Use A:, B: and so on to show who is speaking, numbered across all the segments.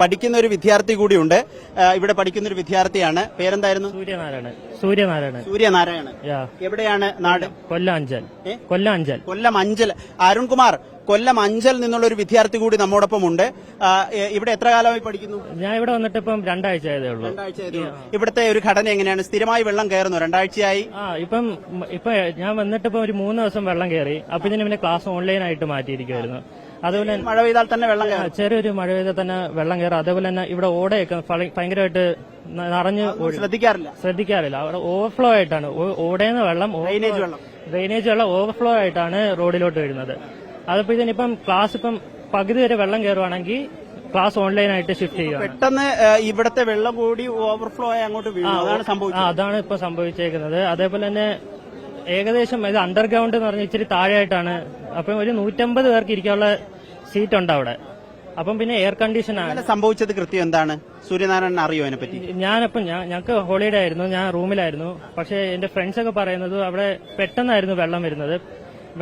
A: പഠിക്കുന്ന ഒരു വിദ്യാർത്ഥി കൂടിയുണ്ട്. ഇവിടെ പഠിക്കുന്ന ഒരു വിദ്യാർത്ഥിയാണ്. പേരെന്തായിരുന്നു? സൂര്യനാരായണൻ. എവിടെയാണ് നാട്? കൊല്ലം അഞ്ചൽ. അരുൺകുമാർ, കൊല്ലം അഞ്ചൽ നിന്നുള്ള ഒരു വിദ്യാർത്ഥി കൂടി നമ്മോടൊപ്പം ഉണ്ട്. ഇവിടെ എത്ര കാലമായി പഠിക്കുന്നു?
B: ഞാൻ ഇവിടെ വന്നിട്ട് ഇപ്പം രണ്ടാഴ്ചയായതേ ഉള്ളൂ.
A: ഇവിടുത്തെ ഒരു ഘടന എങ്ങനെയാണ്? സ്ഥിരമായി വെള്ളം കയറുന്നു? രണ്ടാഴ്ചയായി
B: ഇപ്പൊ ഞാൻ വന്നിട്ട് ഇപ്പൊ ഒരു 3 ദിവസം വെള്ളം കയറി. അപ്പൊ ഇതിന് പിന്നെ ക്ലാസ് ഓൺലൈൻ ആയിട്ട് മാറ്റിയിരിക്കുമായിരുന്നു. അതുപോലെ
A: മഴ പെയ്താൽ തന്നെ വെള്ളം കയറും.
B: ചെറിയൊരു മഴ പെയ്താൽ തന്നെ വെള്ളം കയറും. അതേപോലെ തന്നെ ഇവിടെ ഓടയൊക്കെ ഭയങ്കരമായിട്ട് നിറഞ്ഞ് ശ്രദ്ധിക്കാറില്ല. അവിടെ ഓവർഫ്ലോ ആയിട്ടാണ് ഓടേന്ന് വെള്ളം, ഡ്രെയിനേജ് വെള്ളം ഓവർഫ്ലോ ആയിട്ടാണ് റോഡിലോട്ട് വീഴുന്നത്. അതിപ്പോ ഇതിനിപ്പം ക്ലാസ് ഇപ്പം പകുതി വരെ വെള്ളം കയറുവാണെങ്കിൽ ക്ലാസ് ഓൺലൈൻ ആയിട്ട് ഷിഫ്റ്റ് ചെയ്യുക.
A: പെട്ടെന്ന് ഇവിടുത്തെ വെള്ളം കൂടി ഓവർഫ്ലോ ആയി അങ്ങോട്ട് വീഴും.
B: അതാണ് ഇപ്പൊ സംഭവിച്ചേക്കുന്നത്. അതേപോലെ തന്നെ ഏകദേശം ഇത് അണ്ടർഗ്രൗണ്ട് എന്ന് പറഞ്ഞാൽ ഇച്ചിരി താഴെയായിട്ടാണ്. അപ്പം ഒരു 150 പേർക്ക് ഇരിക്കാനുള്ള സീറ്റ് ഉണ്ട് അവിടെ. അപ്പം പിന്നെ എയർ കണ്ടീഷൻ ആണ്
A: സംഭവിച്ചത്. കൃത്യം എന്താണ്? സൂര്യനാരായണൻ അറിയോ അതിനെപ്പറ്റി?
B: ഞങ്ങൾക്ക് ഹോളിഡേ ആയിരുന്നു, ഞാൻ റൂമിലായിരുന്നു. പക്ഷെ എന്റെ ഫ്രണ്ട്സ് ഒക്കെ പറയുന്നത് അവിടെ പെട്ടെന്നായിരുന്നു വെള്ളം വരുന്നത്.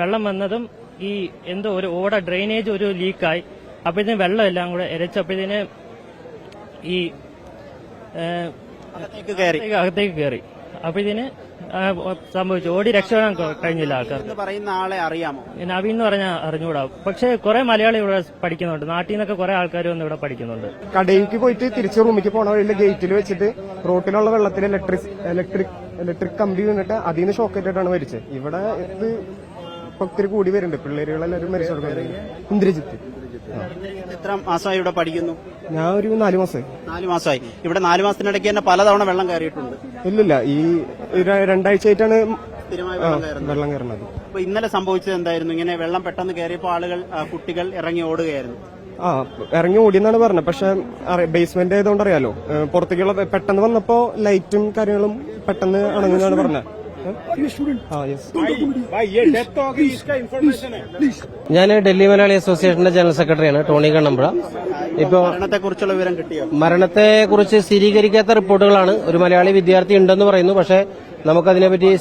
B: വെള്ളം വന്നതും ഈ എന്തോ ഒരു ഓട ഡ്രെയിനേജ് ഒരു ലീക്കായി. അപ്പൊ ഇതിന് വെള്ളം എല്ലാം കൂടെ ഇരച്ചപ്പോ ഇതിന് ഈ അകത്തേക്ക് കയറി. അപ്പൊ ഇതിന് സംഭവിച്ചു. ഓടി രക്ഷപ്പെടാൻ കഴിഞ്ഞില്ല ആൾക്കാർക്ക്.
A: പറയുന്ന ആളെ അറിയാമോ?
B: നവീൻ എന്ന് പറഞ്ഞാൽ അറിഞ്ഞുകൂടാ. പക്ഷെ കുറെ മലയാളി ഇവിടെ പഠിക്കുന്നുണ്ട്. നാട്ടിൽ നിന്നൊക്കെ കുറെ ആൾക്കാർ വന്ന് ഇവിടെ പഠിക്കുന്നുണ്ട്.
C: കടയിലേക്ക് പോയിട്ട് തിരിച്ച് റൂമിലേക്ക് പോണ വഴിയിലെ ഗേറ്റിൽ വെച്ചിട്ട് റോട്ടിലുള്ള വെള്ളത്തിൽ ഇലക്ട്രിക് കമ്പി വീണിട്ട് അതിൽ നിന്ന് ഷോക്കേറ്റിട്ടാണ് മരിച്ചത്. ഇവിടെ ഇത് ഒത്തിരി കൂടി വരുന്നുണ്ട്. പിള്ളേരുകളെല്ലാവരും മരിച്ചു കൊടുക്കുന്നത്. ഇന്ദ്രജിത്ത്.
A: എത്ര മാസമായി ഇവിടെ പഠിക്കുന്നു?
C: ഞാൻ ഒരു 4 മാസമായി.
A: 4 മാസമായി. ഇവിടെ 4 മാസത്തിനിടയ്ക്ക് തന്നെ പലതവണ വെള്ളം കയറിയിട്ടുണ്ട്.
C: ഇല്ലില്ല, ഈ 2 ആഴ്ചയായിട്ടാണ് വെള്ളം കയറുന്നത്.
A: അപ്പൊ ഇന്നലെ സംഭവിച്ചത് എന്തായിരുന്നു? ഇങ്ങനെ വെള്ളം പെട്ടെന്ന് കയറിയപ്പോൾ കുട്ടികൾ ഇറങ്ങി ഓടുകയായിരുന്നു.
C: ഇറങ്ങി ഓടിയെന്നാണ് പറഞ്ഞത്. പക്ഷെ ബേസ്മെന്റ് ആയതുകൊണ്ട് അറിയാലോ, പുറത്തേക്കുള്ള പെട്ടെന്ന് വന്നപ്പോ ലൈറ്റും കാര്യങ്ങളും പെട്ടെന്ന് അണങ്ങുന്നതാണ് പറഞ്ഞത്.
D: ഞാൻ ഡൽഹി മലയാളി അസോസിയേഷന്റെ ജനറൽ സെക്രട്ടറിയാണ്, ടോണി കണ്ണമ്പുഴ. ഇപ്പോ
A: മരണത്തെക്കുറിച്ചുള്ള വിവരം കിട്ടിയോ?
D: മരണത്തെക്കുറിച്ച് സ്ഥിരീകരിക്കാത്ത റിപ്പോർട്ടുകളാണ്. ഒരു മലയാളി വിദ്യാർത്ഥി ഉണ്ടെന്ന് പറയുന്നു. പക്ഷേ നമുക്കതിനെപ്പറ്റി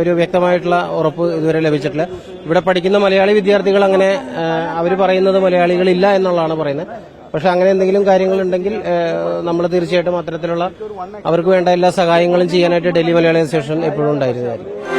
D: ഒരു വ്യക്തമായിട്ടുള്ള ഉറപ്പ് ഇതുവരെ ലഭിച്ചിട്ടില്ല. ഇവിടെ പഠിക്കുന്ന മലയാളി വിദ്യാർത്ഥികൾ അങ്ങനെ അവർ പറയുന്നത് മലയാളികളില്ല എന്നുള്ളതാണ് പറയുന്നത്. പക്ഷെ അങ്ങനെ എന്തെങ്കിലും കാര്യങ്ങളുണ്ടെങ്കിൽ നമ്മൾ തീർച്ചയായിട്ടും അത്തരത്തിലുള്ള അവർക്ക് വേണ്ട എല്ലാ സഹായങ്ങളും ചെയ്യാനായിട്ട് ഡൽഹി മലയാളി അസോസിയേഷൻ എപ്പോഴും ഉണ്ടായിരുന്നതായിരിക്കും.